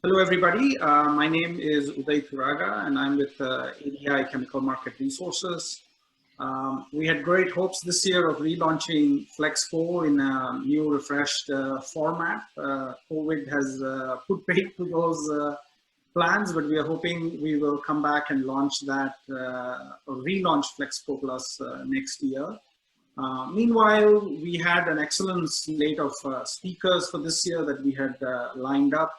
Hello, everybody. My name is Uday Turaga, and I'm with ADI Chemical Market Resources. We had great hopes this year of relaunching Flex4 in a new, refreshed format. COVID has put paid to those plans, but we are hoping we will come back and launch that, or relaunch Flex4 Plus next year. Meanwhile, we had an excellent slate of speakers for this year that we had lined up,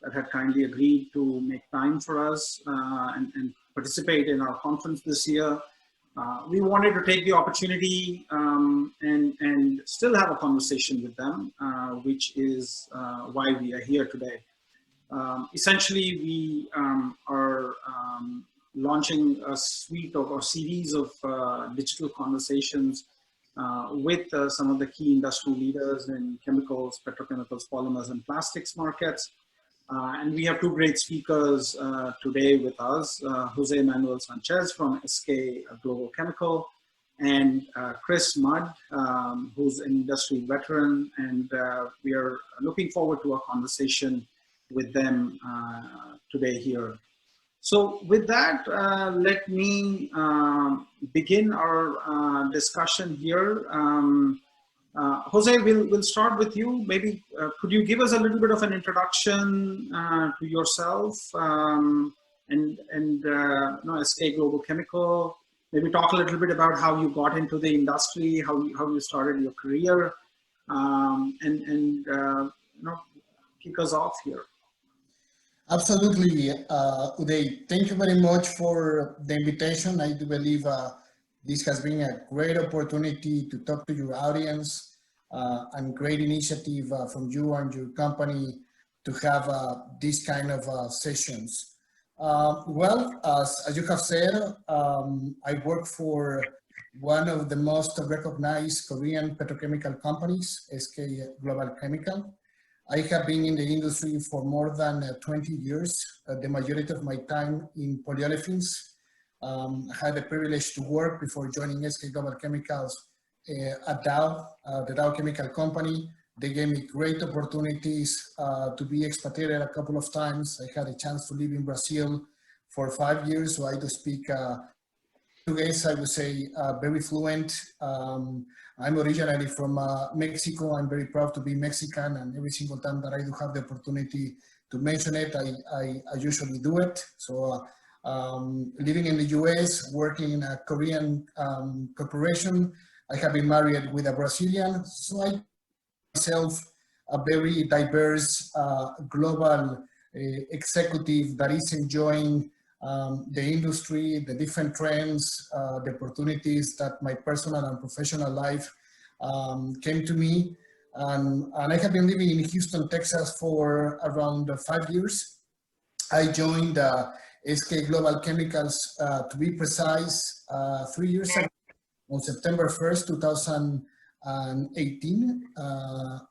that had kindly agreed to make time for us and participate in our conference this year. We wanted to take the opportunity and still have a conversation with them, which is why we are here today. Essentially, we are launching a suite of, or series of digital conversations with some of the key industrial leaders in chemicals, petrochemicals, polymers, and plastics markets. And we have two great speakers today with us, Manuel Sanchez from SK Global Chemical, and Chris Mudd, who's an industry veteran, and we are looking forward to a conversation with them today here. So with that, let me begin our discussion here. Jose, we'll start with you. Maybe could you give us a little bit of an introduction to yourself and SK Global Chemical? Maybe talk a little bit about how you got into the industry, how you started your career, and kick us off here. Absolutely, Uday. Thank you very much for the invitation. I do believe this has been a great opportunity to talk to your audience and great initiative from you and your company to have these kind of sessions. Well, as you have said, I work for one of the most recognized Korean petrochemical companies, SK Global Chemical. I have been in the industry for more than 20 years, the majority of my time in polyolefins. I had the privilege to work before joining SK Global Chemicals at Dow, the Dow Chemical Company. They gave me great opportunities to be expatriated a couple of times. I had a chance to live in Brazil for 5 years, so I do speak Portuguese, I would say, very fluent. I'm originally from Mexico. I'm very proud to be Mexican, and every single time that I do have the opportunity to mention it, I usually do it. So living in the US, working in a Korean corporation, I have been married with a Brazilian, so I myself a very diverse global executive that is enjoying the industry, the different trends, the opportunities that my personal and professional life came to me. And I have been living in Houston, Texas for around 5 years. I joined SK Global Chemicals, to be precise, 3 years ago, on September 1st, 2018.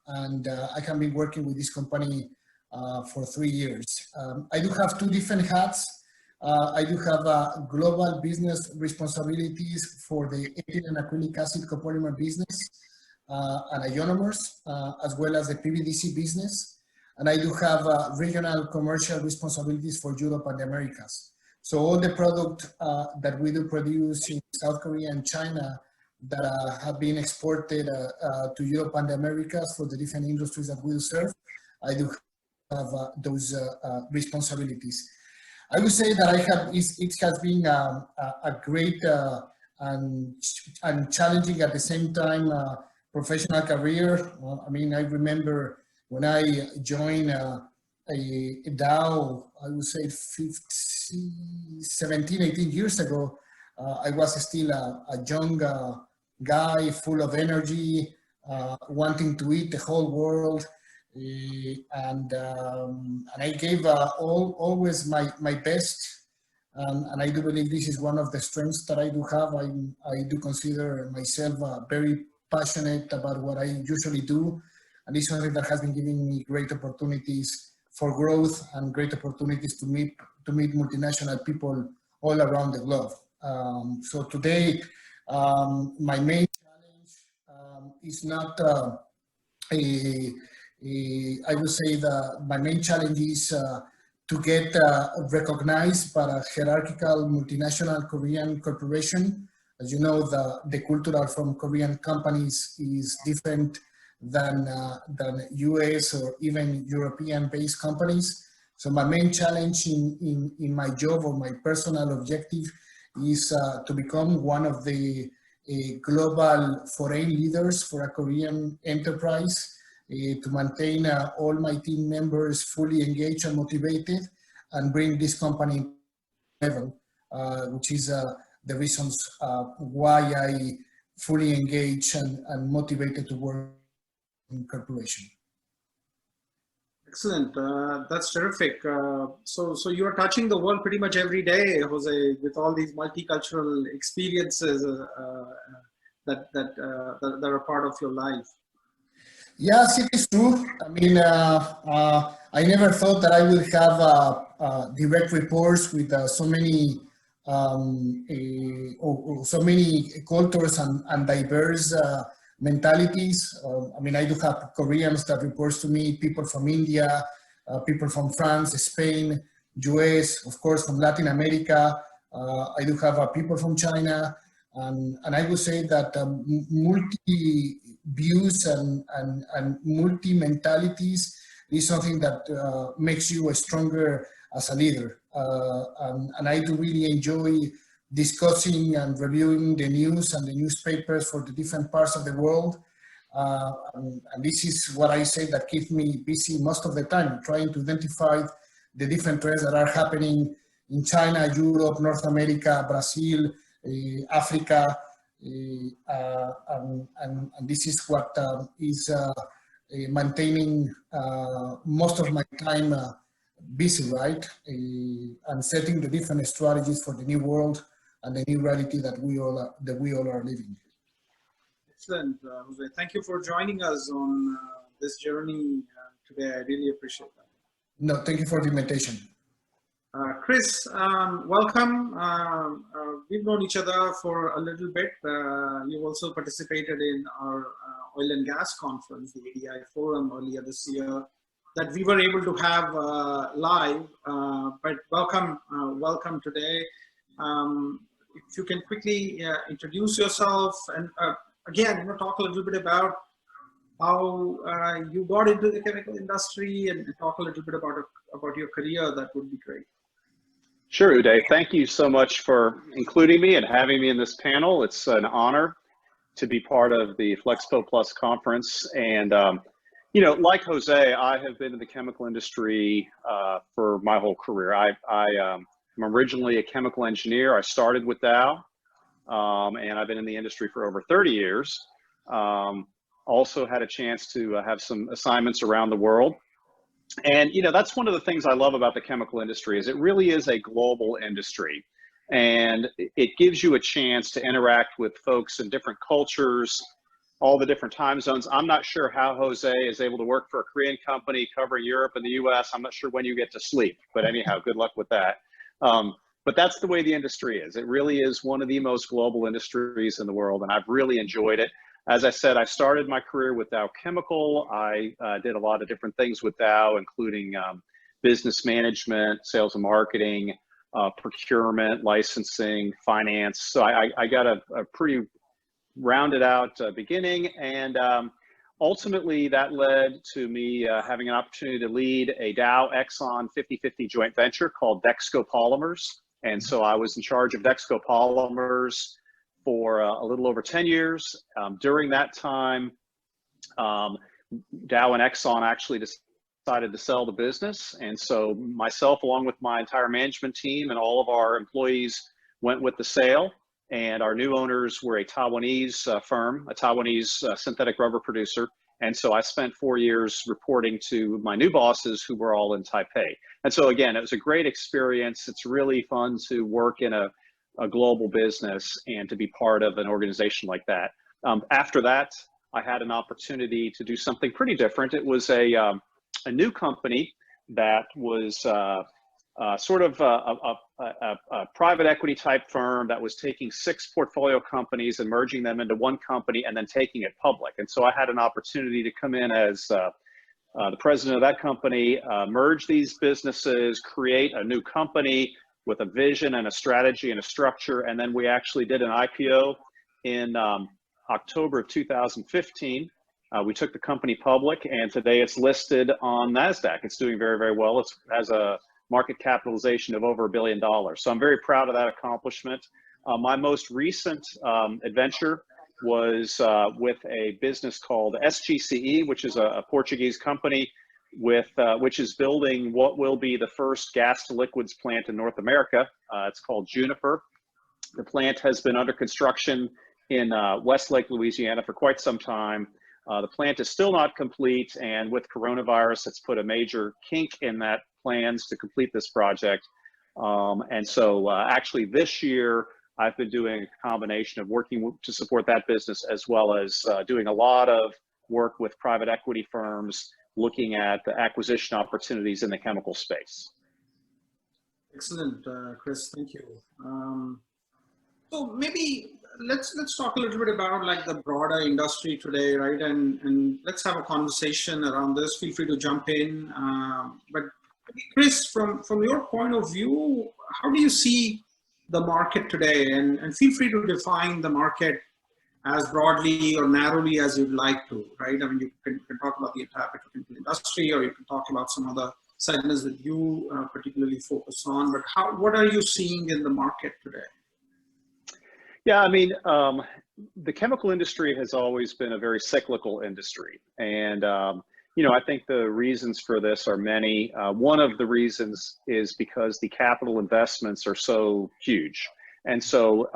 And I have been working with this company for 3 years. I do have two different hats. I do have global business responsibilities for the ethylene and acrylic acid copolymer business and ionomers, as well as the PVDC business. And I do have regional commercial responsibilities for Europe and the Americas. So all the product that we do produce in South Korea and China that have been exported to Europe and the Americas for the different industries that we serve, I do have those responsibilities. I would say that it has been a great and challenging at the same time professional career. I mean, I remember when I joined a Dow, I would say 17, 18 years ago, I was still a young guy full of energy, wanting to eat the whole world. And I gave always my best, and I do believe this is one of the strengths that I do have. I do consider myself very passionate about what I usually do, and it's something that has been giving me great opportunities for growth and great opportunities to meet multinational people all around the globe. So today, my main challenge is not I would say that my main challenge is to get recognized by a hierarchical multinational Korean corporation. As you know, the culture from Korean companies is different than US or even European-based companies. So my main challenge in my job or my personal objective is to become one of the global foreign leaders for a Korean enterprise, to maintain all my team members fully engaged and motivated, and bring this company level, which is the reasons why I fully engaged and motivated to work in corporation. Excellent. That's terrific. So you are touching the world pretty much every day, Jose, with all these multicultural experiences that are part of your life. Yes, it is true. I mean, I never thought that I would have direct reports with so many so many cultures and diverse mentalities. I mean, I do have Koreans that reports to me, people from India, people from France, Spain, US, of course, from Latin America. I do have people from China. And I would say that multi-views and multi-mentalities is something that makes you stronger as a leader. And I do really enjoy discussing and reviewing the news and the newspapers for the different parts of the world. And this is what I say that keeps me busy most of the time, trying to identify the different trends that are happening in China, Europe, North America, Brazil, Africa, and this is what is maintaining most of my time busy, right? And setting the different strategies for the new world and the new reality that we all are living. Excellent, Jose. Thank you for joining us on this journey today. I really appreciate that. No, thank you for the invitation. Chris, welcome. We've known each other for a little bit. You also participated in our oil and gas conference, the ADI forum earlier this year, that we were able to have live. But welcome today. If you can quickly introduce yourself and again, talk a little bit about how you got into the chemical industry and talk a little bit about your career, that would be great. Sure, Uday. Thank you so much for including me and having me in this panel. It's an honor to be part of the Flexpo Plus conference. And, like Jose, I have been in the chemical industry for my whole career. I'm originally a chemical engineer. I started with Dow, and I've been in the industry for over 30 years. Also had a chance to have some assignments around the world. And, that's one of the things I love about the chemical industry is it really is a global industry. And it gives you a chance to interact with folks in different cultures, all the different time zones. I'm not sure how Jose is able to work for a Korean company covering Europe and the US. I'm not sure when you get to sleep, but anyhow, good luck with that. But that's the way the industry is. It really is one of the most global industries in the world, and I've really enjoyed it. As I said, I started my career with Dow Chemical. I did a lot of different things with Dow, including business management, sales and marketing, procurement, licensing, finance. So I got a pretty rounded out beginning, and ultimately that led to me having an opportunity to lead a Dow Exxon 50-50 joint venture called Dexco Polymers. And so I was in charge of Dexco Polymers for a little over 10 years. During that time, Dow and Exxon actually decided to sell the business. And so myself, along with my entire management team and all of our employees, went with the sale. And our new owners were a Taiwanese firm, a Taiwanese synthetic rubber producer. And so I spent 4 years reporting to my new bosses who were all in Taipei. And so again, it was a great experience. It's really fun to work in a global business and to be part of an organization like that. After that, I had an opportunity to do something pretty different. It was a new company that was sort of a private equity type firm that was taking 6 portfolio companies and merging them into one company and then taking it public. And so I had an opportunity to come in as the president of that company, merge these businesses, create a new company with a vision and a strategy and a structure. And then we actually did an IPO in October of 2015. We took the company public, and today it's listed on NASDAQ. It's doing very, very well. It has a market capitalization of over $1 billion. So I'm very proud of that accomplishment. My most recent adventure was with a business called SGCE, which is a Portuguese company which is building what will be the first gas to liquids plant in North America. It's called Juniper. The plant has been under construction in Westlake, Louisiana for quite some time. The plant is still not complete, and with coronavirus, it's put a major kink in that plans to complete this project. And so actually this year, I've been doing a combination of working to support that business, as well as doing a lot of work with private equity firms, looking at the acquisition opportunities in the chemical space. Excellent, Chris. Thank you. So maybe let's talk a little bit about like the broader industry today, right? And let's have a conversation around this. Feel free to jump in. But Chris, from your point of view, how do you see the market today? And feel free to define the market as broadly or narrowly as you'd like to, right? I mean, you can talk about the entire petrochemical industry, or you can talk about some other segments that you particularly focus on. But what are you seeing in the market today? Yeah, I mean, the chemical industry has always been a very cyclical industry. And, you know, I think the reasons for this are many. One of the reasons is because the capital investments are so huge. And so,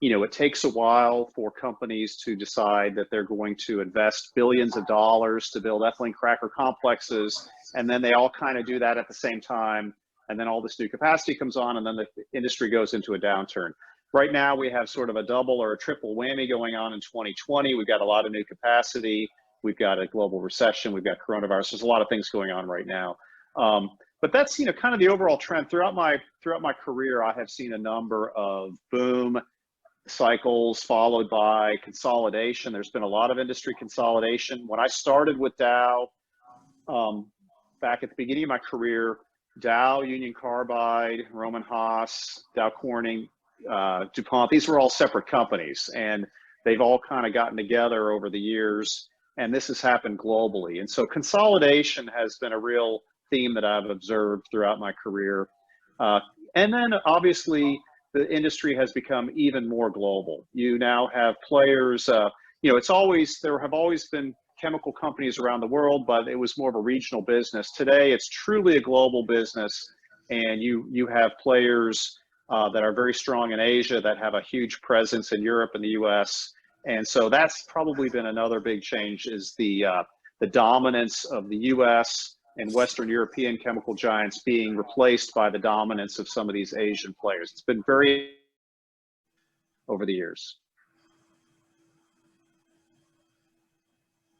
you know, it takes a while for companies to decide that they're going to invest billions of dollars to build ethylene cracker complexes. And then they all kind of do that at the same time. And then all this new capacity comes on, and then the industry goes into a downturn. Right now, we have sort of a double or a triple whammy going on in 2020. We've got a lot of new capacity. We've got a global recession. We've got coronavirus. There's a lot of things going on right now. But that's, you know, kind of the overall trend. Throughout my career, I have seen a number of boom cycles followed by consolidation. There's been a lot of industry consolidation. When I started with Dow, back at the beginning of my career, Dow, Union Carbide, Roman Haas, Dow Corning, DuPont, these were all separate companies, and they've all kind of gotten together over the years, and this has happened globally. And so consolidation has been a real theme that I've observed throughout my career. And then obviously the industry has become even more global. You now have players, you know, there have always been chemical companies around the world, but it was more of a regional business. Today, it's truly a global business, and you have players that are very strong in Asia, that have a huge presence in Europe and the US. And so that's probably been another big change, is the dominance of the US and Western European chemical giants being replaced by the dominance of some of these Asian players. It's been very over the years.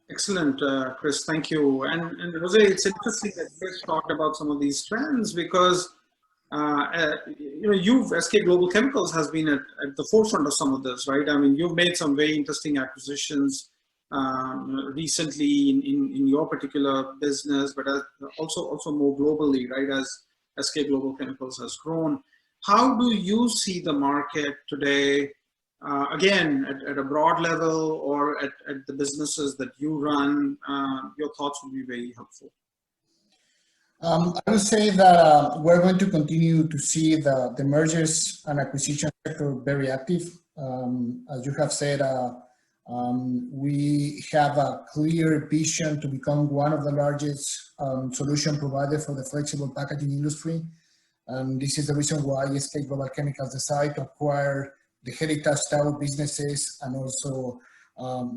Excellent, Chris, thank you. And Jose, it's interesting that Chris talked about some of these trends, because you know, SK Global Chemicals has been at the forefront of some of this, right? I mean, you've made some very interesting acquisitions recently in your particular business, but also more globally, right? As SK Global Chemicals has grown, how do you see the market today? Again, at a broad level, or at the businesses that you run, your thoughts would be very helpful. I would say that we're going to continue to see the mergers and acquisition sector very active. As you have said, we have a clear vision to become one of the largest solution providers for the flexible packaging industry. And this is the reason why SK Global Chemicals decided to acquire the heritage style businesses, and also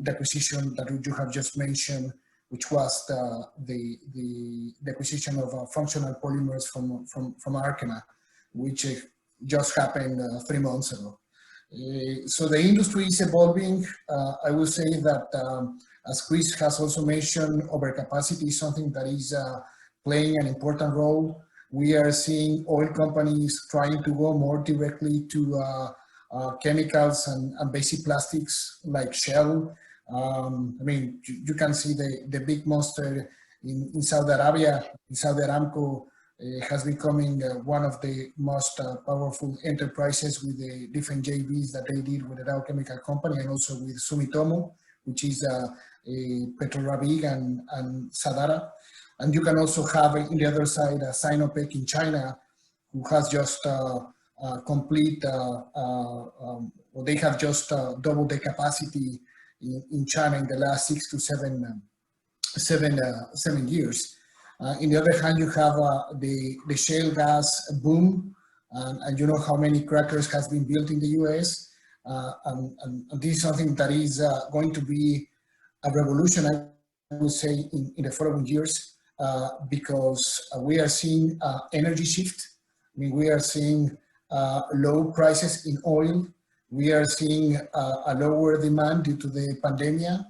the acquisition that you have just mentioned, which was the acquisition of functional polymers from Arkema, which just happened 3 months ago. So the industry is evolving. I will say that, as Chris has also mentioned, overcapacity is something that is playing an important role. We are seeing oil companies trying to go more directly to chemicals and basic plastics like Shell. I mean, you can see the big monster in Saudi Arabia. In Saudi Aramco has becoming one of the most powerful enterprises with the different JVs that they did with the Dow Chemical Company and also with Sumitomo, which is Petrorabig and Sadara. And you can also have in the other side Sinopec in China, who has just they have just doubled the capacity in China in the last 6 to 7 years. In the other hand, you have the shale gas boom, and you know how many crackers has been built in the US. And this is something that is going to be a revolution, I would say, in the following years, because we are seeing energy shift. I mean, we are seeing low prices in oil. We are seeing a lower demand due to the pandemic.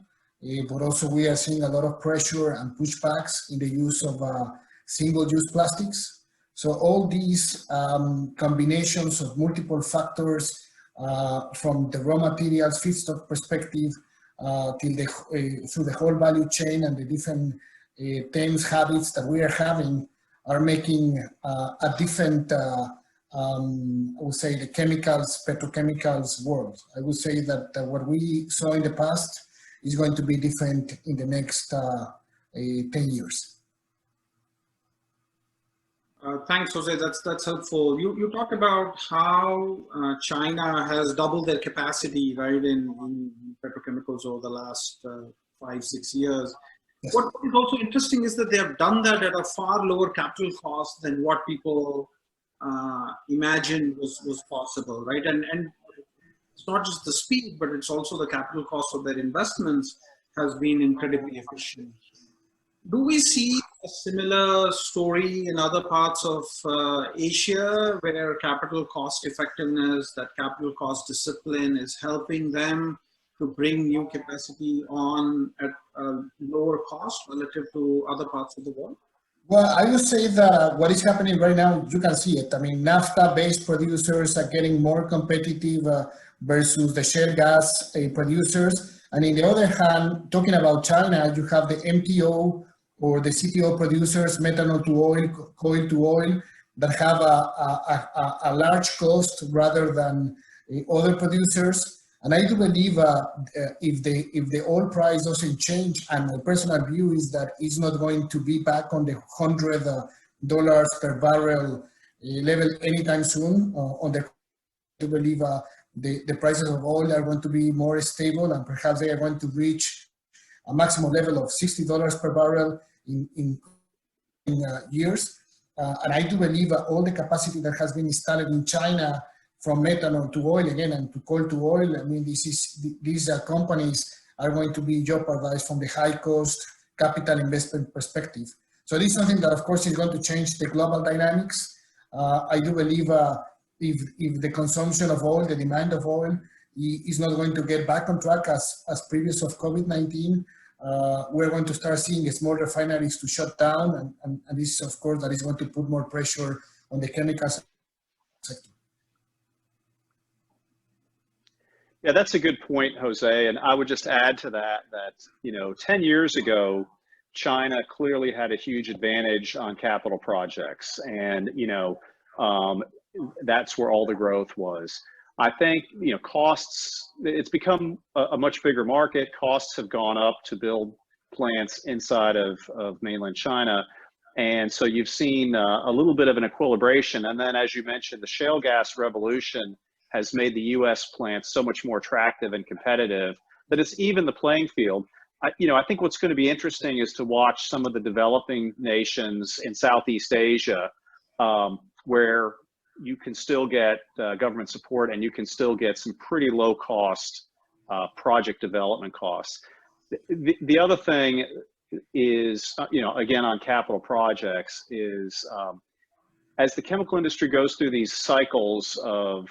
But also we are seeing a lot of pressure and pushbacks in the use of single-use plastics. So all these combinations of multiple factors from the raw materials feedstock perspective through the whole value chain and the different things, habits that we are having are making a different, I would say, the chemicals, petrochemicals world. I would say that what we saw in the past is going to be different in the next 10 years. Thanks, Jose. That's helpful. You talked about how China has doubled their capacity, right, in petrochemicals over the last 5-6 years. Yes. What is also interesting is that they have done that at a far lower capital cost than what people imagined was possible, right? And it's not just the speed, but it's also the capital cost of their investments has been incredibly efficient. Do we see a similar story in other parts of Asia where capital cost effectiveness, that capital cost discipline is helping them to bring new capacity on at a lower cost relative to other parts of the world? Well, I would say that what is happening right now, you can see it. I mean, naphtha-based producers are getting more competitive versus the shale gas producers. And in the other hand, talking about China, you have the MTO or the CTO producers, methanol to oil, coal to oil, that have a large cost rather than other producers. And I do believe if the oil price doesn't change, and my personal view is that it's not going to be back on the $100 per barrel level anytime soon. I do believe the prices of oil are going to be more stable, and perhaps they are going to reach a maximum level of $60 per barrel in years. And I do believe all the capacity that has been installed in China, from methanol to oil again and to coal to oil, I mean, these companies are going to be jeopardized from the high cost capital investment perspective. So this is something that, of course, is going to change the global dynamics. I do believe if the consumption of oil, the demand of oil, is not going to get back on track as previous of COVID-19, we're going to start seeing small refineries to shut down, and this, of course, that is going to put more pressure on the chemical sector. Yeah, that's a good point, Jose. And I would just add to that, 10 years ago, China clearly had a huge advantage on capital projects. And, that's where all the growth was. I think, costs, it's become a much bigger market. Costs have gone up to build plants inside of mainland China. And so you've seen a little bit of an equilibration. And then, as you mentioned, the shale gas revolution has made the U.S. plants so much more attractive and competitive that it's even the playing field. I think what's going to be interesting is to watch some of the developing nations in Southeast Asia, where you can still get government support and you can still get some pretty low cost project development costs. The other thing is, again, on capital projects is, as the chemical industry goes through these cycles of,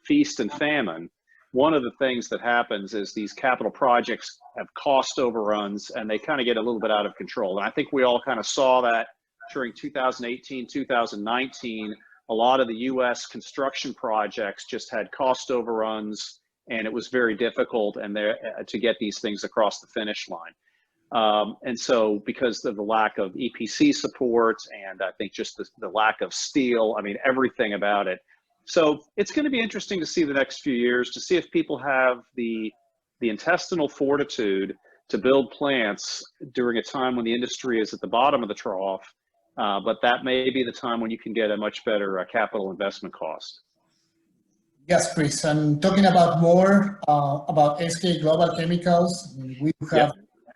feast and famine, one of the things that happens is these capital projects have cost overruns and they kind of get a little bit out of control. And I think we all kind of saw that during 2018, 2019. A lot of the US construction projects just had cost overruns, and it was very difficult to get these things across the finish line. And so because of the lack of EPC support and I think just the lack of steel, I mean, everything about it. So it's going to be interesting to see the next few years, to see if people have the intestinal fortitude to build plants during a time when the industry is at the bottom of the trough. But that may be the time when you can get a much better capital investment cost. Yes, Chris. And talking about more about SK Global Chemicals, we have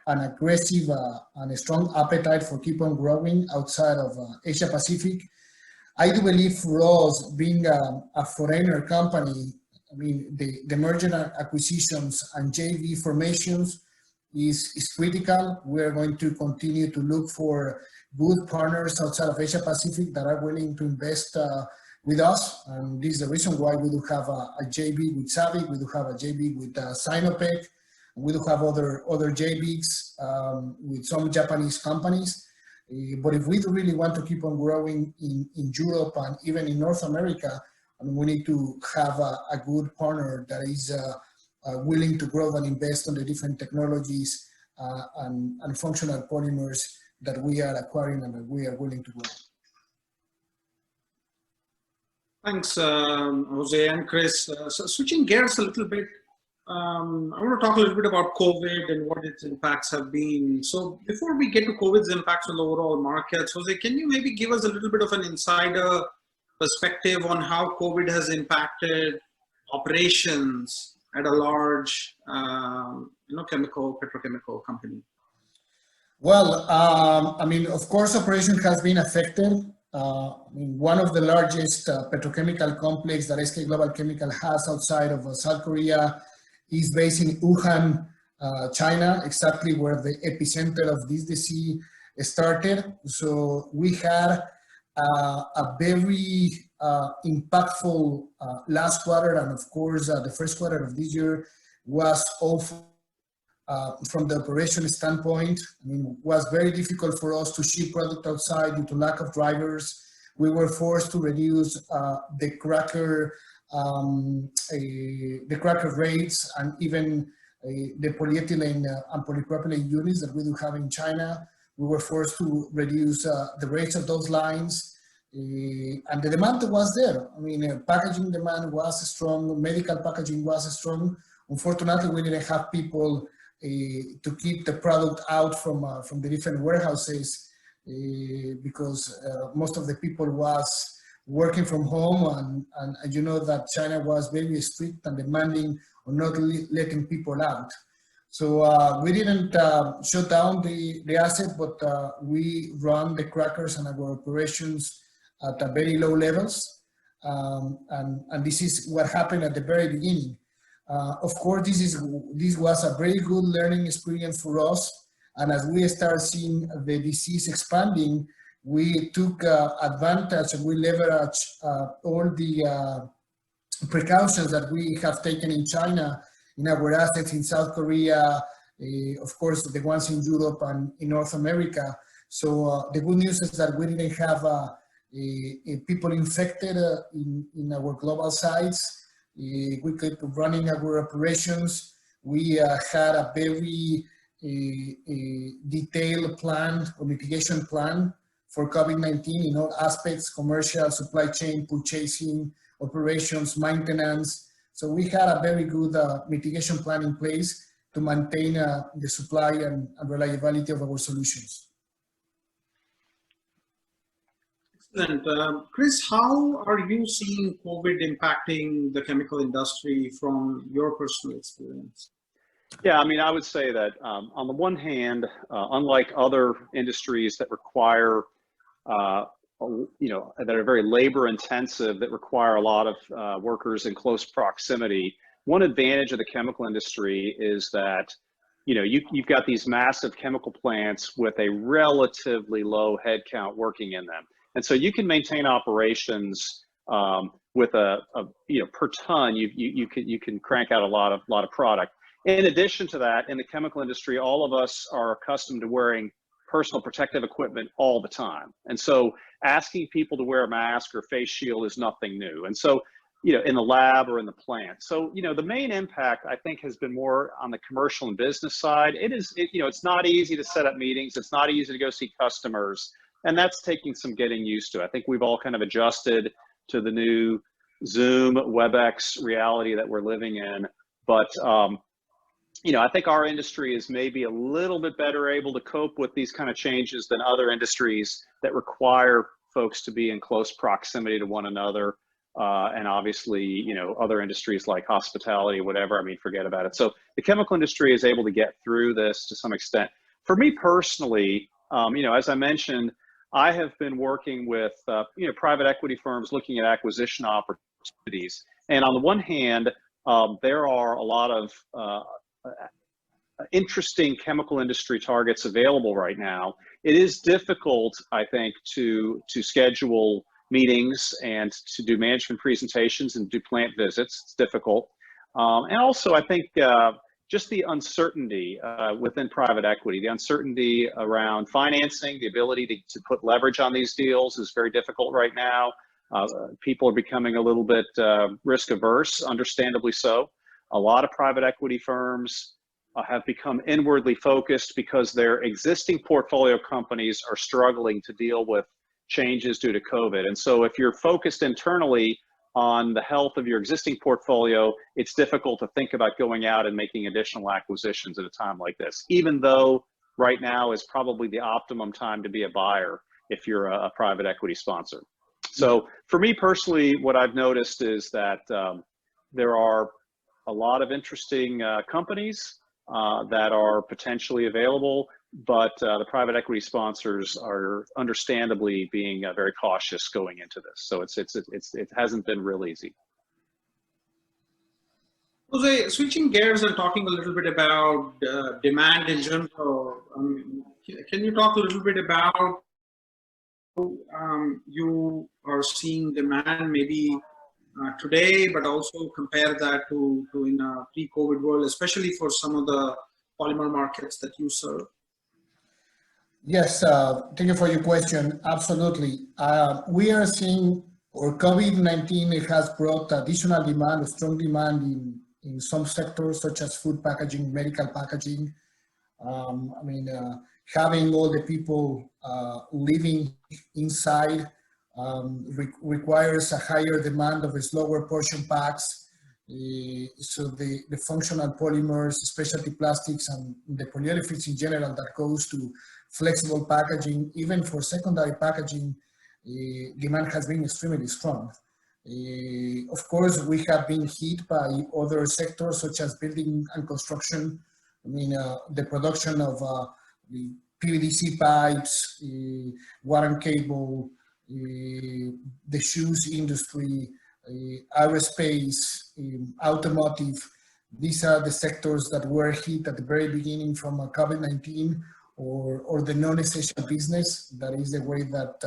an aggressive and a strong appetite for keep on growing outside of Asia Pacific. I do believe for us, being a foreigner company, I mean, the merger and acquisitions and JV formations is critical. We're going to continue to look for good partners outside of Asia Pacific that are willing to invest with us. And this is the reason why we do have a JV with SABIC, we do have a JV with Sinopec, and we do have other JVs with some Japanese companies. But if we do really want to keep on growing in Europe and even in North America, I mean, we need to have a good partner that is willing to grow and invest on the different technologies and functional polymers that we are acquiring and that we are willing to grow. Thanks, Jose and Chris. So switching gears a little bit, I want to talk a little bit about COVID and what its impacts have been. So before we get to COVID's impacts on the overall markets, Jose, can you maybe give us a little bit of an insider perspective on how COVID has impacted operations at a large, petrochemical company? Well, I mean, of course, operation has been affected. I mean, one of the largest petrochemical complex that SK Global Chemical has outside of South Korea is based in Wuhan, China, exactly where the epicenter of this disease started. So we had a very impactful last quarter, and of course, the first quarter of this year was awful from the operation standpoint. I mean, it was very difficult for us to ship product outside due to lack of drivers. We were forced to reduce the cracker rates and even the polyethylene and polypropylene units that we do have in China. We were forced to reduce the rates of those lines, and the demand was there. I mean, packaging demand was strong, medical packaging was strong. Unfortunately, we didn't have people to keep the product out from the different warehouses because most of the people was working from home, and you know that China was very strict and demanding on not letting people out. So we didn't shut down the asset, but we run the crackers and our operations at a very low levels. And this is what happened at the very beginning. Of course, this was a very good learning experience for us. And as we start seeing the disease expanding, we took advantage and we leveraged all the precautions that we have taken in China, in our assets in South Korea, of course, the ones in Europe and in North America. So the good news is that we didn't have people infected in our global sites. We kept running our operations. We had a very detailed plan or mitigation plan for COVID-19 in all aspects: commercial, supply chain, purchasing, operations, maintenance. So we had a very good mitigation plan in place to maintain the supply and reliability of our solutions. Excellent. Chris, how are you seeing COVID impacting the chemical industry from your personal experience? Yeah, I mean, I would say that on the one hand, unlike other industries that require, that are very labor intensive, that require a lot of workers in close proximity, one advantage of the chemical industry is that, you've got these massive chemical plants with a relatively low headcount working in them. And so you can maintain operations with per ton, you can crank out a lot of product. In addition to that, in the chemical industry, all of us are accustomed to wearing personal protective equipment all the time. And so asking people to wear a mask or face shield is nothing new. And so in the lab or in the plant. So, the main impact, I think, has been more on the commercial and business side. It's not easy to set up meetings. It's not easy to go see customers. And that's taking some getting used to. I think we've all kind of adjusted to the new Zoom, WebEx reality that we're living in. But, I think our industry is maybe a little bit better able to cope with these kind of changes than other industries that require folks to be in close proximity to one another. And obviously, other industries like hospitality, whatever, forget about it. So the chemical industry is able to get through this to some extent. For me personally, as I mentioned, I have been working with, private equity firms looking at acquisition opportunities. And on the one hand, there are a lot of interesting chemical industry targets available right now. It is difficult, I think, to schedule meetings and to do management presentations and do plant visits. It's difficult. And also, I think just the uncertainty within private equity, the uncertainty around financing, the ability to put leverage on these deals is very difficult right now. People are becoming a little bit risk averse, understandably so. A lot of private equity firms have become inwardly focused because their existing portfolio companies are struggling to deal with changes due to COVID. And so if you're focused internally on the health of your existing portfolio, it's difficult to think about going out and making additional acquisitions at a time like this, even though right now is probably the optimum time to be a buyer if you're a private equity sponsor. So for me personally, what I've noticed is that there are a lot of interesting companies that are potentially available, but the private equity sponsors are understandably being very cautious going into this. So it hasn't been real easy. Jose, switching gears and talking a little bit about demand in general, can you talk a little bit about how you are seeing demand maybe today, but also compare that to in a pre-COVID world, especially for some of the polymer markets that you serve? Yes, thank you for your question. Absolutely. We are seeing, or COVID-19 has brought additional demand, strong demand in some sectors such as food packaging, medical packaging. Having all the people living inside requires a higher demand of slower portion packs. So the functional polymers, specialty plastics, and the polyolefins in general that goes to flexible packaging, even for secondary packaging, demand has been extremely strong. Of course, we have been hit by other sectors such as building and construction. The production of the PVDC pipes, water cable, the shoes industry, aerospace, automotive. These are the sectors that were hit at the very beginning from COVID-19, or the non-essential business. That is the way that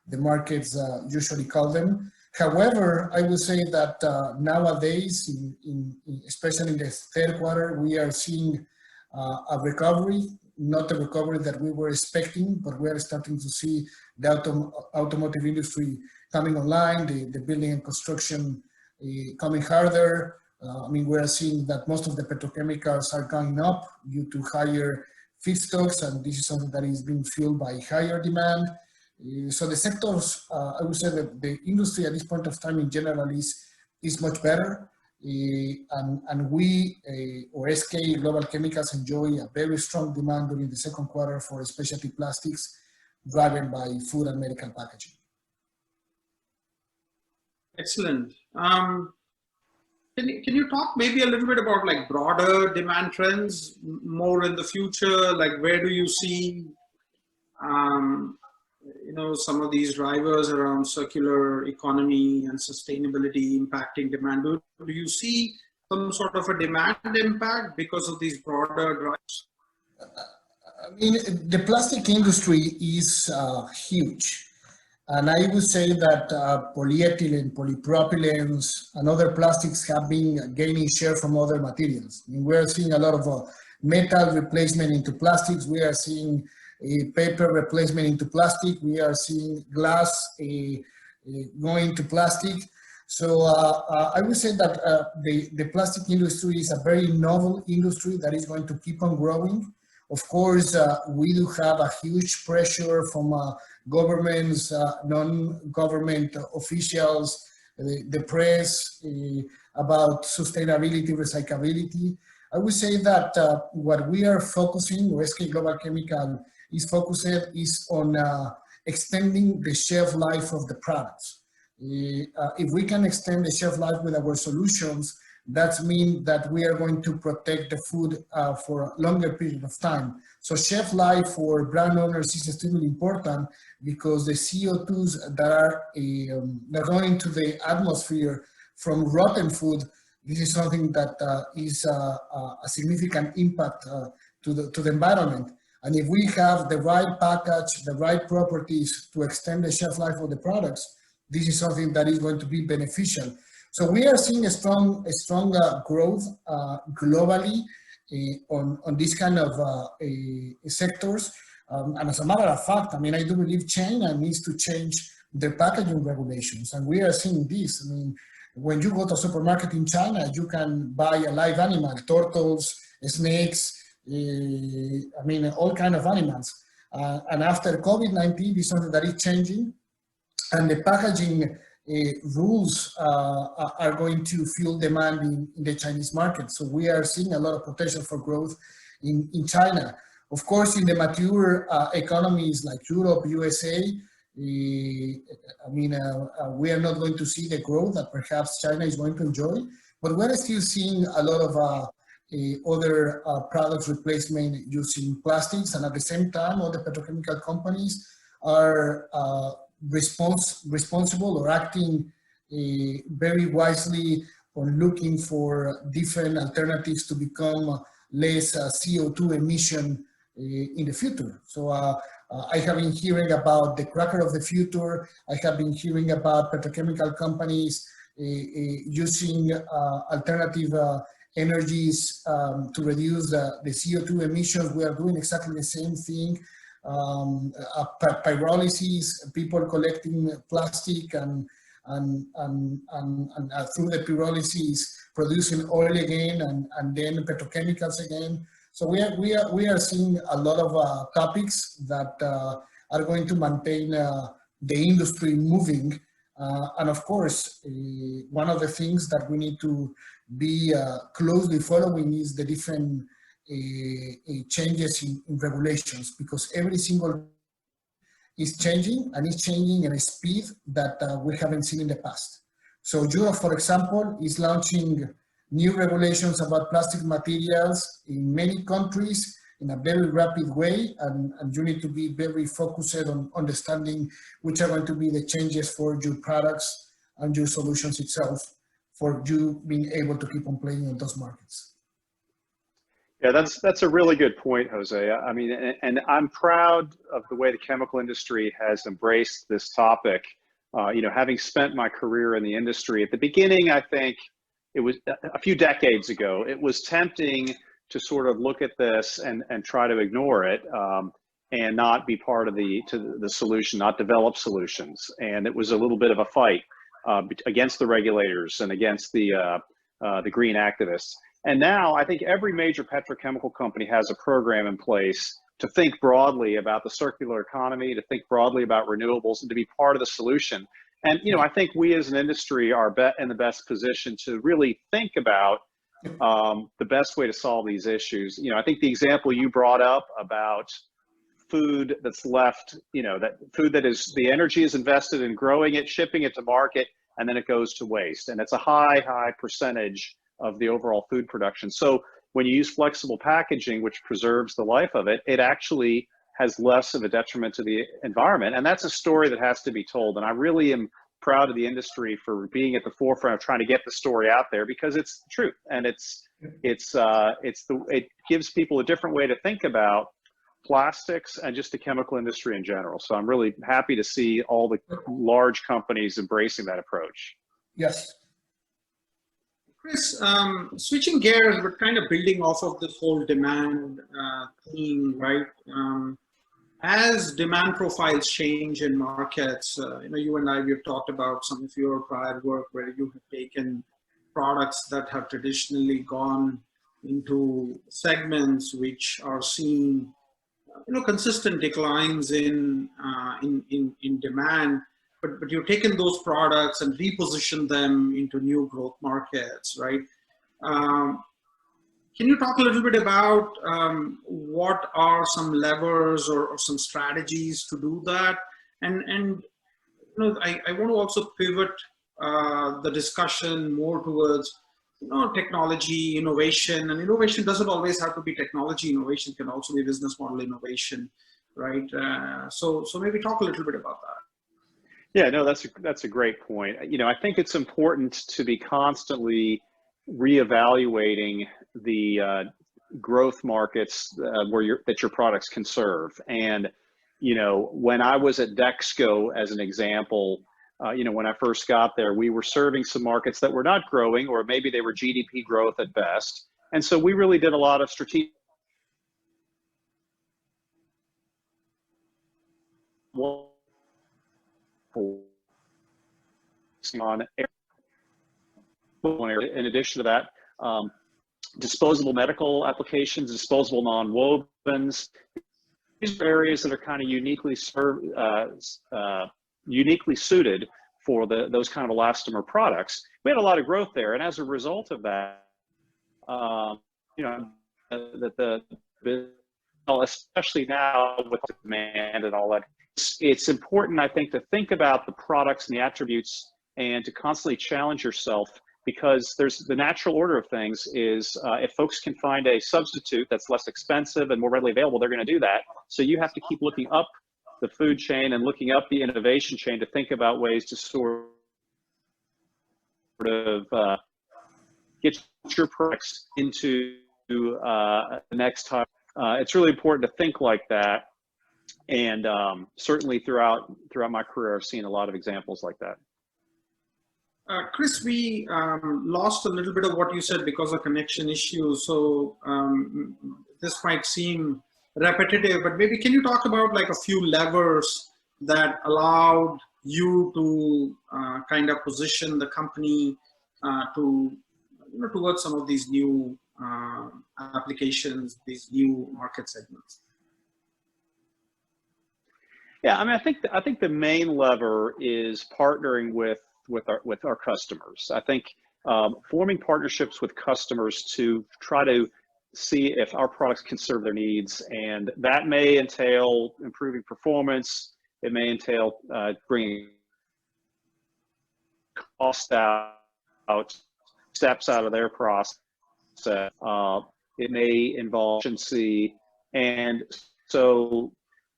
the markets usually call them. However, I would say that nowadays, especially in the third quarter, we are seeing a recovery, not the recovery that we were expecting, but we are starting to see the automotive industry coming online, the building and construction coming harder. We are seeing that most of the petrochemicals are going up due to higher feedstocks, and this is something that is being fueled by higher demand. So the sectors, I would say that the industry at this point of time in general is much better. And we, or SK Global Chemicals, enjoy a very strong demand during the second quarter for specialty plastics, driven by food and medical packaging. Excellent. Can you talk maybe a little bit about like broader demand trends more in the future? Like where do you see, some of these drivers around circular economy and sustainability impacting demand? Do you see some sort of a demand impact because of these broader drivers? The plastic industry is huge. And I would say that polyethylene, polypropylenes, and other plastics have been gaining share from other materials. We're seeing a lot of metal replacement into plastics. We are seeing paper replacement into plastic. We are seeing glass going to plastic. So I would say that the plastic industry is a very novel industry that is going to keep on growing. Of course, we do have a huge pressure from governments, non-government officials, the press, about sustainability, recyclability. I would say that what we are focusing, or SK Global Chemical is focused, is on extending the shelf life of the products. If we can extend the shelf life with our solutions, that means that we are going to protect the food for a longer period of time. So shelf life for brand owners is extremely important because the CO2s that are going into the atmosphere from rotten food, this is something that is a significant impact to the environment. And if we have the right package, the right properties to extend the shelf life of the products, this is something that is going to be beneficial. So we are seeing a strong growth globally on this kind of sectors. And as a matter of fact, I mean, I do believe China needs to change their packaging regulations. And we are seeing this. I mean, when you go to a supermarket in China, you can buy a live animal, turtles, snakes, I mean, all kinds of animals. And after COVID-19, this is something that is changing. And the packaging rules are going to fuel demand in the Chinese market. So we are seeing a lot of potential for growth in China. Of course, in the mature economies like Europe, USA, I mean, we are not going to see the growth that perhaps China is going to enjoy, but we're still seeing a lot of other products replacement using plastics. And at the same time, all the petrochemical companies are responsible or acting very wisely on looking for different alternatives to become less CO2 emission in the future. So I have been hearing about the cracker of the future. I have been hearing about petrochemical companies using alternative energies to reduce the CO2 emissions. We are doing exactly the same thing. Pyrolysis, people collecting plastic and through the pyrolysis producing oil again and then petrochemicals again. So we are seeing a lot of topics that are going to maintain the industry moving. And of course, one of the things that we need to be closely following is the different changes in regulations, because every single is changing, and it's changing at a speed that we haven't seen in the past. So Europe, for example, is launching new regulations about plastic materials in many countries in a very rapid way, and you need to be very focused on understanding which are going to be the changes for your products and your solutions itself, for you being able to keep on playing in those markets. Yeah, that's a really good point, Jose. I mean, and I'm proud of the way the chemical industry has embraced this topic. You know, having spent my career in the industry, at the beginning, I think it was a few decades ago, it was tempting to sort of look at this and try to ignore it and not be part of the solution, not develop solutions. And it was a little bit of a fight against the regulators and against the green activists. And now I think every major petrochemical company has a program in place to think broadly about the circular economy, to think broadly about renewables, and to be part of the solution. And, you know, I think we as an industry are in the best position to really think about the best way to solve these issues. You know, I think the example you brought up about food that's left, you know, that food that is, the energy is invested in growing it, shipping it to market, and then it goes to waste. And it's a high percentage of the overall food production. So when you use flexible packaging, which preserves the life of it, it actually has less of a detriment to the environment. And that's a story that has to be told. And I really am proud of the industry for being at the forefront of trying to get the story out there, because it's the truth. And it gives people a different way to think about plastics and just the chemical industry in general. So I'm really happy to see all the large companies embracing that approach. Yes. Chris, switching gears, but kind of building off of this whole demand theme, right? as demand profiles change in markets, you and I, we've talked about some of your prior work where you have taken products that have traditionally gone into segments which are seeing, consistent declines in demand, but you've taken those products and repositioned them into new growth markets, right? Can you talk a little bit about what are some levers or some strategies to do that? And I want to also pivot the discussion more towards technology, innovation, and innovation doesn't always have to be technology. Innovation can also be business model innovation, right? So maybe talk a little bit about that. Yeah, no, that's a great point. I think it's important to be constantly reevaluating the growth markets that your products can serve. And when I was at Dexco, as an example, when I first got there, we were serving some markets that were not growing, or maybe they were GDP growth at best. And so we really did a lot of strategic on. In addition to that, disposable medical applications, disposable non-wovens, these are areas that are kind of uniquely suited for those kind of elastomer products. We had a lot of growth there, and as a result of that, especially now with demand and all that, it's important, I think, to think about the products and the attributes and to constantly challenge yourself, because there's the natural order of things is if folks can find a substitute that's less expensive and more readily available, they're going to do that. So you have to keep looking up the food chain and looking up the innovation chain to think about ways to sort of get your products into the next time. It's really important to think like that. And certainly throughout my career, I've seen a lot of examples like that. Chris, we lost a little bit of what you said because of connection issues. So this might seem repetitive, but maybe can you talk about like a few levers that allowed you to kind of position the company towards some of these new applications, these new market segments? Yeah, I mean, I think the main lever is partnering with our customers. I think forming partnerships with customers to try to see if our products can serve their needs, and that may entail improving performance. It may entail bringing cost out, steps out of their process. It may involve efficiency, and so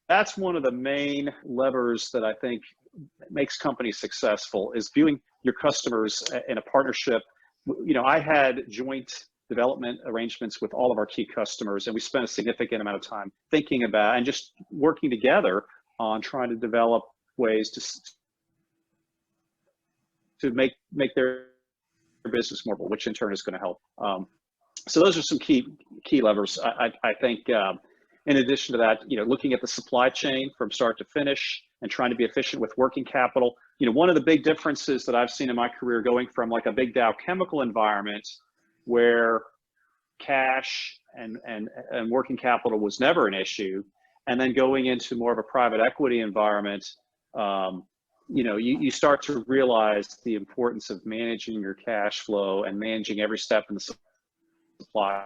that's one of the main levers that I think makes companies successful, is viewing your customers in a partnership. I had joint development arrangements with all of our key customers, and we spent a significant amount of time thinking about and just working together on trying to develop ways to make their business more, which in turn is going to help. So those are some key levers. I think in addition to that, looking at the supply chain from start to finish and trying to be efficient with working capital. One of the big differences that I've seen in my career, going from like a big Dow chemical environment where cash and working capital was never an issue, and then going into more of a private equity environment, you start to realize the importance of managing your cash flow and managing every step in the supply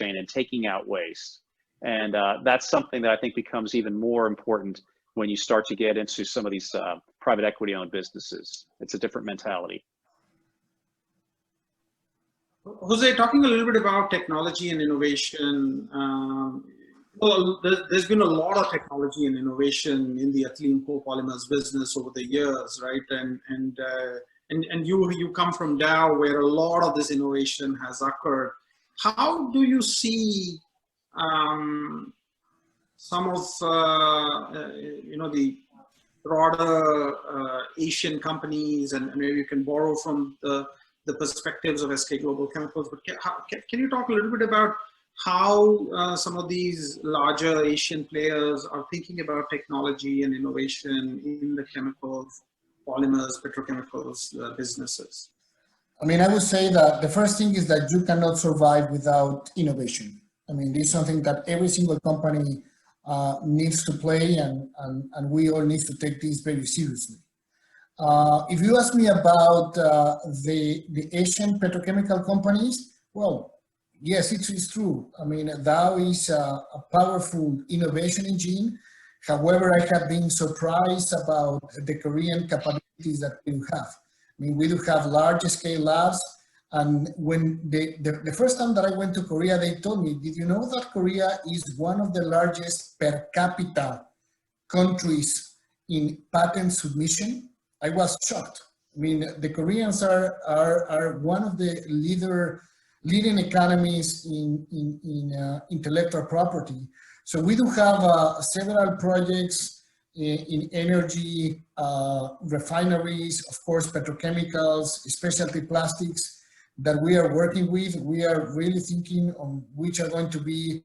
chain and taking out waste. And that's something that I think becomes even more important when you start to get into some of these private equity owned businesses. It's a different mentality. Jose, talking a little bit about technology and innovation, well, there's been a lot of technology and innovation in the ethylene copolymers business over the years, right? And you come from Dow, where a lot of this innovation has occurred. How do you see some of the broader Asian companies, and maybe you can borrow from the perspectives of SK Global Chemicals, but can you talk a little bit about how some of these larger Asian players are thinking about technology and innovation in the chemicals, polymers, petrochemicals businesses? I mean, I would say that the first thing is that you cannot survive without innovation. I mean, this is something that every single company needs to play, and we all need to take this very seriously. If you ask me about the Asian petrochemical companies, well, yes, it is true. I mean, Dow is a powerful innovation engine. However, I have been surprised about the Korean capabilities that we have. I mean, we do have large scale labs. And when the first time that I went to Korea, they told me, did you know that Korea is one of the largest per capita countries in patent submission? I was shocked. I mean, the Koreans are one of the leading economies in intellectual property. So we do have several projects in energy, refineries, of course, petrochemicals, specialty plastics that we are working with. We are really thinking on which are going to be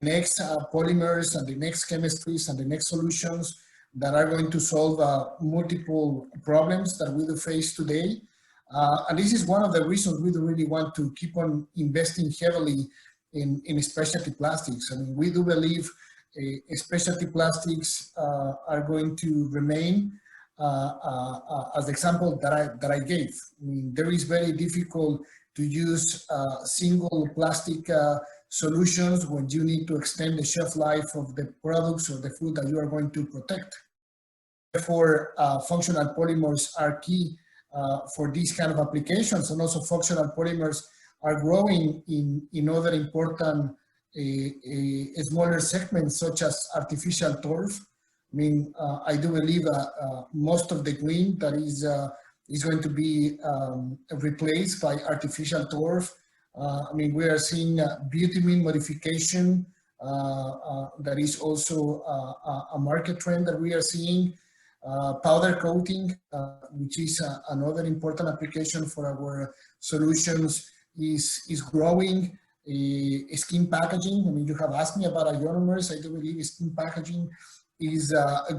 next polymers and the next chemistries and the next solutions that are going to solve multiple problems that we do face today. And this is one of the reasons we do really want to keep on investing heavily in specialty plastics. I mean, we do believe specialty plastics are going to remain as the example that I gave. I mean, there is very difficult to use single plastic solutions when you need to extend the shelf life of the products or the food that you are going to protect. Therefore, functional polymers are key for these kind of applications, and also functional polymers are growing in other important smaller segments such as artificial turf. I mean, I do believe most of the green that is going to be replaced by artificial turf. I mean, we are seeing bitumen modification that is also a market trend that we are seeing. Powder coating, which is another important application for our solutions, is growing. Skin packaging, I mean, you have asked me about ionomers. I do believe skin packaging is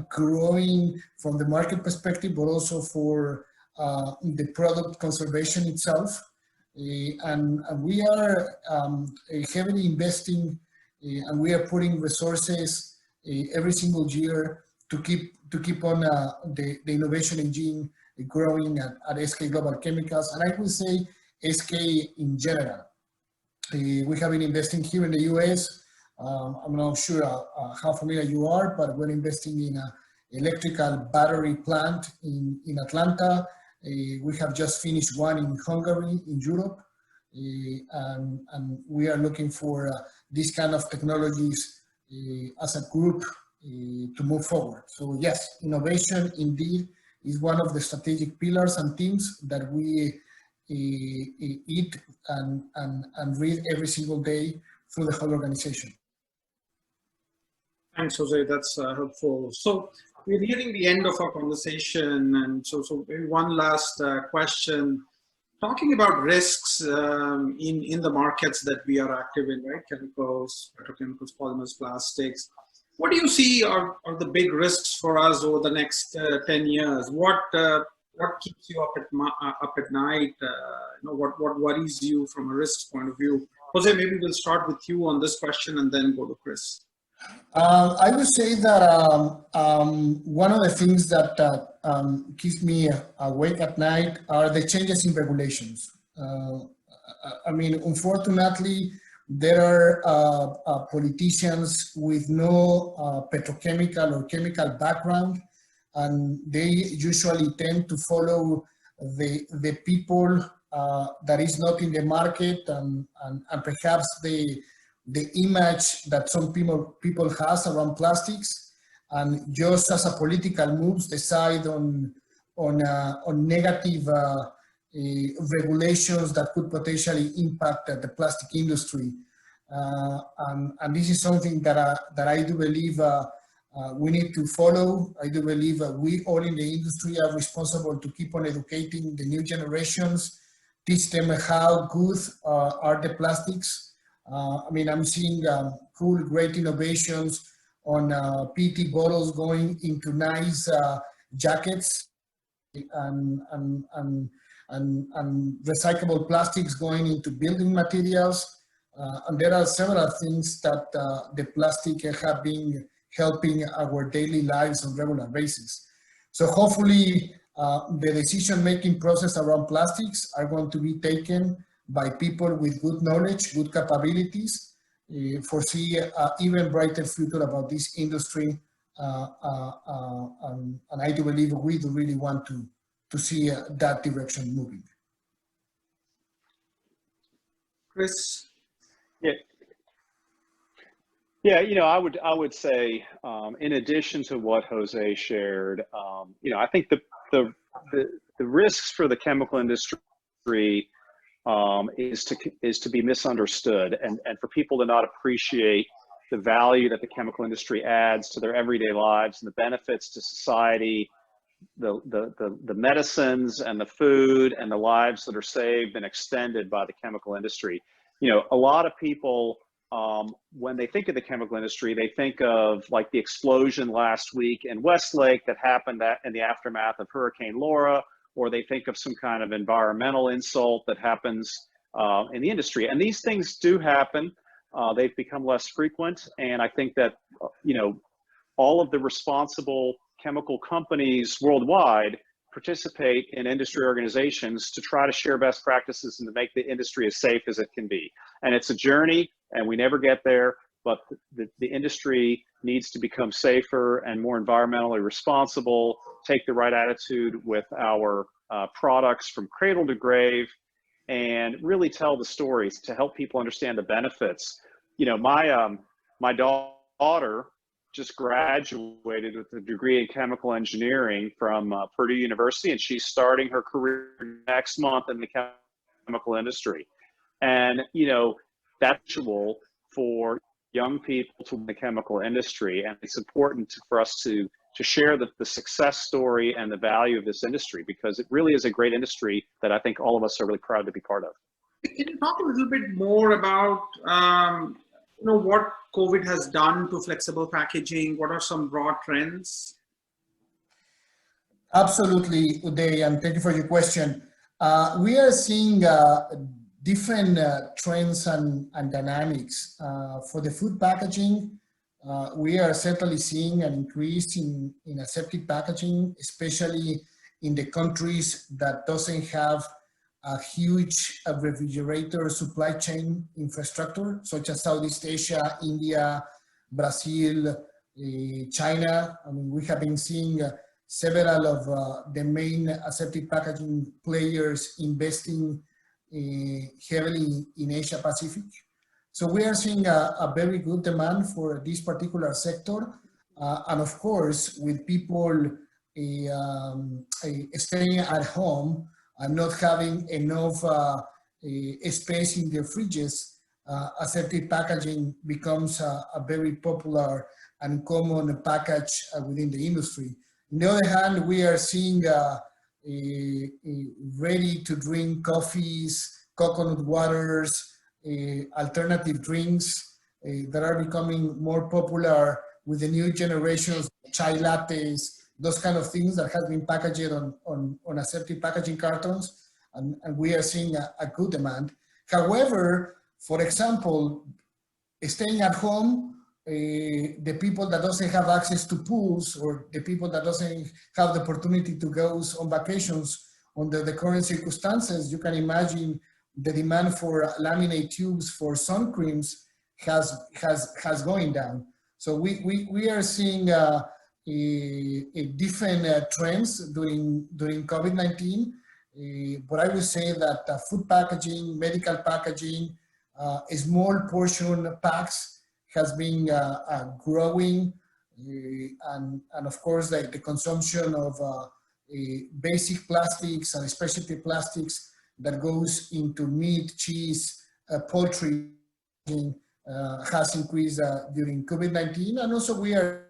growing from the market perspective, but also for the product conservation itself. And we are heavily investing and we are putting resources every single year to keep on the innovation engine growing at SK Global Chemicals, and I would say SK in general. We have been investing here in the US. I'm not sure how familiar you are, but we're investing in an electrical battery plant in Atlanta. We have just finished one in Hungary, in Europe. And we are looking for these kind of technologies as a group to move forward. So yes, innovation indeed is one of the strategic pillars and themes that we eat and read every single day through the whole organization. Thanks, Jose. That's helpful. So we're nearing the end of our conversation, and so maybe one last question. Talking about risks in the markets that we are active in, right? Chemicals, petrochemicals, polymers, plastics. What do you see are the big risks for us over the next 10 years? What keeps you up at night? What worries you from a risk point of view? Jose, maybe we'll start with you on this question and then go to Chris. I would say that one of the things that keeps me awake at night are the changes in regulations. I mean, unfortunately, there are politicians with no petrochemical or chemical background, and they usually tend to follow the people that is not in the market and perhaps the image that some people has around plastics, and just as a political moves decide on negative regulations that could potentially impact the plastic industry. And this is something that I do believe we need to follow. I do believe we all in the industry are responsible to keep on educating the new generations, teach them how good are the plastics, I mean, I'm seeing cool, great innovations on PET bottles going into nice jackets and, and, and, and recyclable plastics going into building materials. And there are several things that the plastic have been helping our daily lives on a regular basis. So hopefully the decision-making process around plastics are going to be taken by people with good knowledge, good capabilities, foresee an even brighter future about this industry. And I do believe we do really want to see that direction moving. Chris? Yeah. Yeah, you know, I would say, in addition to what Jose shared, you know, I think the risks for the chemical industry is to be misunderstood, and for people to not appreciate the value that the chemical industry adds to their everyday lives and the benefits to society, the medicines and the food and the lives that are saved and extended by the chemical industry. You know, a lot of people, when they think of the chemical industry, they think of like the explosion last week in Westlake that happened in the aftermath of Hurricane Laura, or they think of some kind of environmental insult that happens in the industry. And these things do happen. They've become less frequent. And I think that, you know, all of the responsible chemical companies worldwide participate in industry organizations to try to share best practices and to make the industry as safe as it can be. And it's a journey, and we never get there, but the industry needs to become safer and more environmentally responsible, take the right attitude with our products from cradle to grave, and really tell the stories to help people understand the benefits. You know, my daughter just graduated with a degree in chemical engineering from Purdue University, and she's starting her career next month in the chemical industry. And, you know, that's usual for young people to the chemical industry, and it's important for us to share the success story and the value of this industry, because it really is a great industry that I think all of us are really proud to be part of. Can you talk a little bit more about you know, what COVID has done to flexible packaging? What are some broad trends? Absolutely, Uday, and thank you for your question. We are seeing different trends and dynamics. For the food packaging, we are certainly seeing an increase in aseptic packaging, especially in the countries that doesn't have a huge refrigerator supply chain infrastructure, such as Southeast Asia, India, Brazil, China. I mean, we have been seeing several of the main aseptic packaging players investing heavily in Asia Pacific. So we are seeing a very good demand for this particular sector. And of course, with people staying at home and not having enough space in their fridges, aseptic packaging becomes a very popular and common package within the industry. On the other hand, we are seeing ready-to-drink coffees, coconut waters, alternative drinks that are becoming more popular with the new generations, chai lattes, those kind of things that have been packaged on aseptic packaging cartons, and we are seeing a good demand. However, for example, staying at home, the people that doesn't have access to pools, or the people that doesn't have the opportunity to go on vacations under the current circumstances, you can imagine the demand for laminate tubes for sun creams has going down. So we are seeing different trends during COVID-19, but I would say that food packaging, medical packaging, small portion packs has been growing, and of course the consumption of basic plastics and specialty plastics that goes into meat, cheese, poultry has increased during COVID-19, and also we are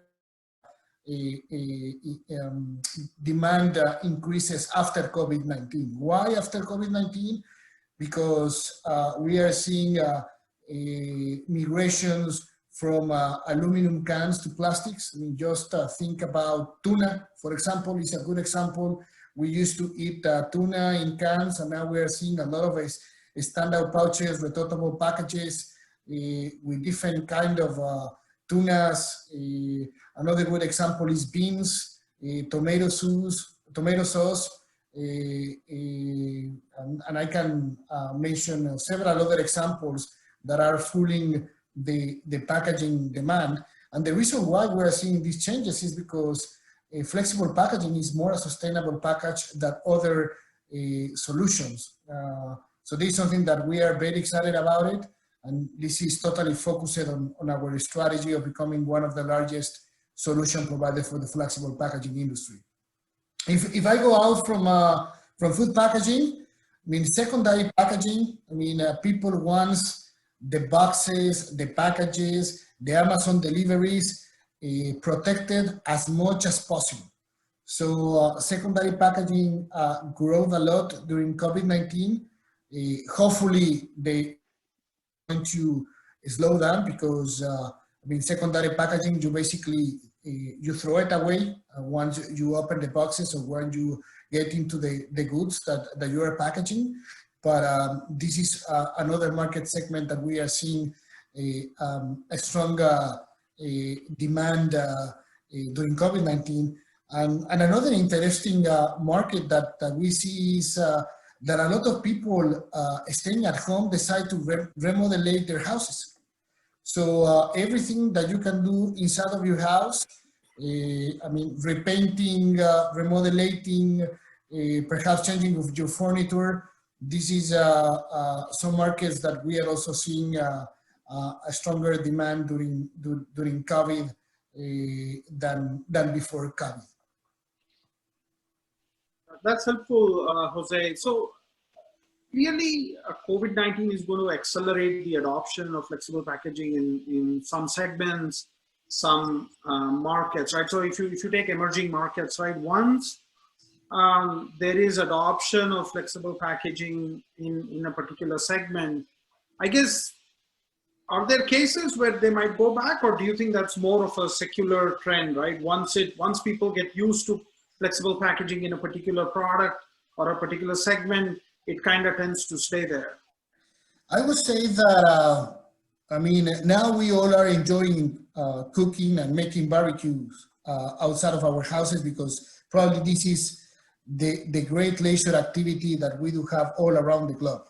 demand increases after COVID-19. Why after COVID-19? Because we are seeing migrations from aluminum cans to plastics. I mean, just think about tuna, for example, is a good example. We used to eat tuna in cans, and now we are seeing a lot of standout pouches, retortable packages with different kind of tunas. Another good example is beans, tomato sauce, and I can mention several other examples that are fueling the packaging demand. And the reason why we're seeing these changes is because flexible packaging is more a sustainable package than other solutions. So this is something that we are very excited about it. And this is totally focused on our strategy of becoming one of the largest solution providers for the flexible packaging industry. If I go out from food packaging, I mean, secondary packaging, I mean, people want the boxes, the packages, the Amazon deliveries protected as much as possible. So secondary packaging grew a lot during COVID-19. Hopefully they are going to slow down because I mean, secondary packaging, you basically you throw it away once you open the boxes or when you get into the goods that you are packaging. But this is another market segment that we are seeing a strong demand during COVID-19. And another interesting market that we see is that a lot of people staying at home decide to remodel their houses. So everything that you can do inside of your house, I mean, repainting, remodeling, perhaps changing of your furniture. This is some markets that we are also seeing a stronger demand during COVID than before COVID. That's helpful, Jose. So clearly, COVID-19 is going to accelerate the adoption of flexible packaging in some segments, some markets, right? So if you take emerging markets, right, once there is adoption of flexible packaging in a particular segment, I guess, are there cases where they might go back, or do you think that's more of a secular trend, right? Once people get used to flexible packaging in a particular product or a particular segment, it kind of tends to stay there. I would say that, I mean, now we all are enjoying cooking and making barbecues outside of our houses because probably this is the great leisure activity that we do have all around the globe.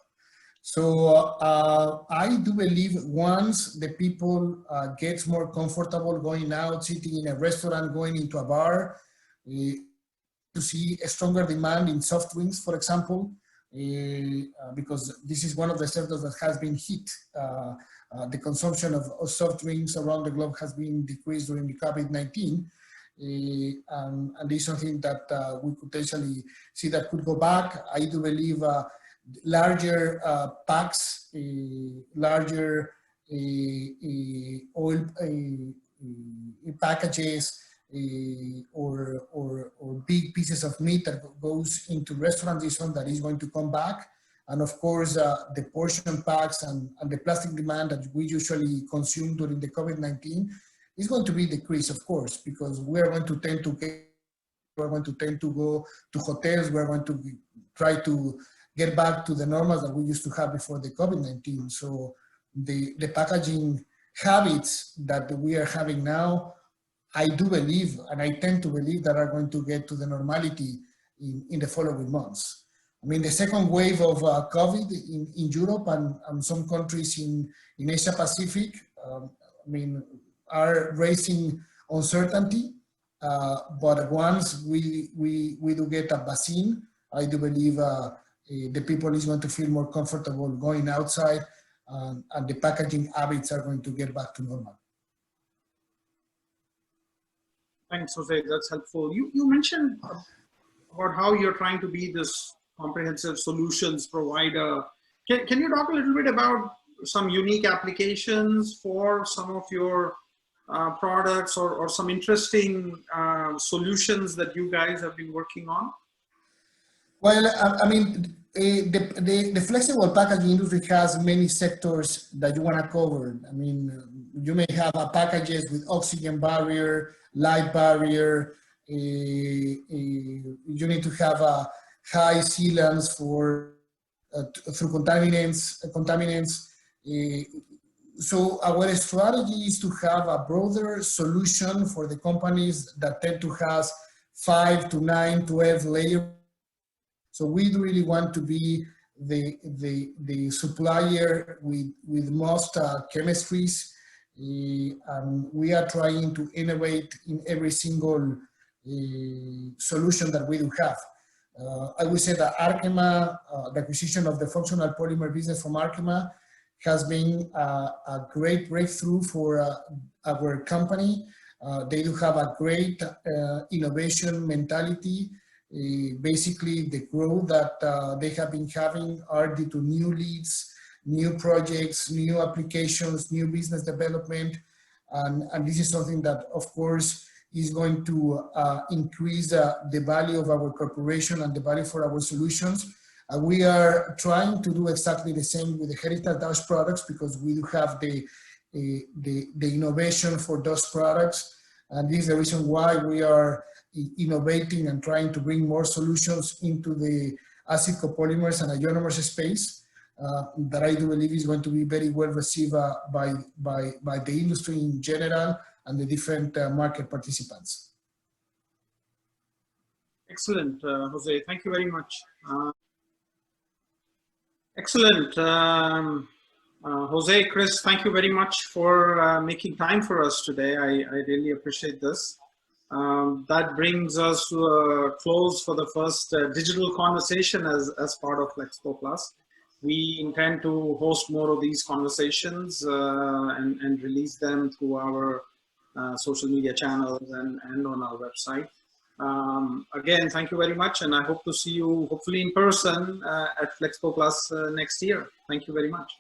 So I do believe once the people gets more comfortable going out, sitting in a restaurant, going into a bar, to see a stronger demand in soft drinks, for example, because this is one of the sectors that has been hit. The consumption of soft drinks around the globe has been decreased during the COVID-19. And this is something that we potentially see that could go back. I do believe larger packs, larger oil packages, or big pieces of meat that goes into restaurants is something that is going to come back. And of course, the portion packs and the plastic demand that we usually consume during the COVID-19 is going to be decreased, of course, because we're going to tend to go to hotels. We're going to try to get back to the normals that we used to have before the COVID-19. So the packaging habits that we are having now, I do believe, and I tend to believe, that are going to get to the normality in the following months. I mean, the second wave of COVID in Europe and some countries in Asia Pacific, I mean, are raising uncertainty. But once we do get a vaccine, I do believe the people is going to feel more comfortable going outside, and the packaging habits are going to get back to normal. Thanks, Jose. That's helpful. You mentioned about how you're trying to be this comprehensive solutions provider. Can you talk a little bit about some unique applications for some of your products, or some interesting solutions that you guys have been working on? Well, I mean, the flexible packaging industry has many sectors that you want to cover. I mean, you may have packages with oxygen barrier, light barrier. You need to have a high sealants for through contaminants. So our strategy is to have a broader solution for the companies that tend to have 5 to 9, 12 layers. So we really want to be the supplier with most chemistries. And we are trying to innovate in every single solution that we do have. I would say that Arkema, the acquisition of the functional polymer business from Arkema has been a great breakthrough for our company. They do have a great innovation mentality. Basically, the growth that they have been having are due to new leads, new projects, new applications, new business development. And this is something that, of course, is going to increase the value of our corporation and the value for our solutions. We are trying to do exactly the same with the Heritage Dash products because we do have the innovation for those products. And this is the reason why we are innovating and trying to bring more solutions into the acid copolymers and ionomers space that I do believe is going to be very well received by the industry in general and the different market participants. Excellent, Jose. Thank you very much. Excellent. Jose, Chris, thank you very much for making time for us today. I really appreciate this. That brings us to a close for the first digital conversation as part of Flexpo Plus. We intend to host more of these conversations and release them through our social media channels and on our website. Again, thank you very much, and I hope to see you hopefully in person at Flexpo Plus next year. Thank you very much.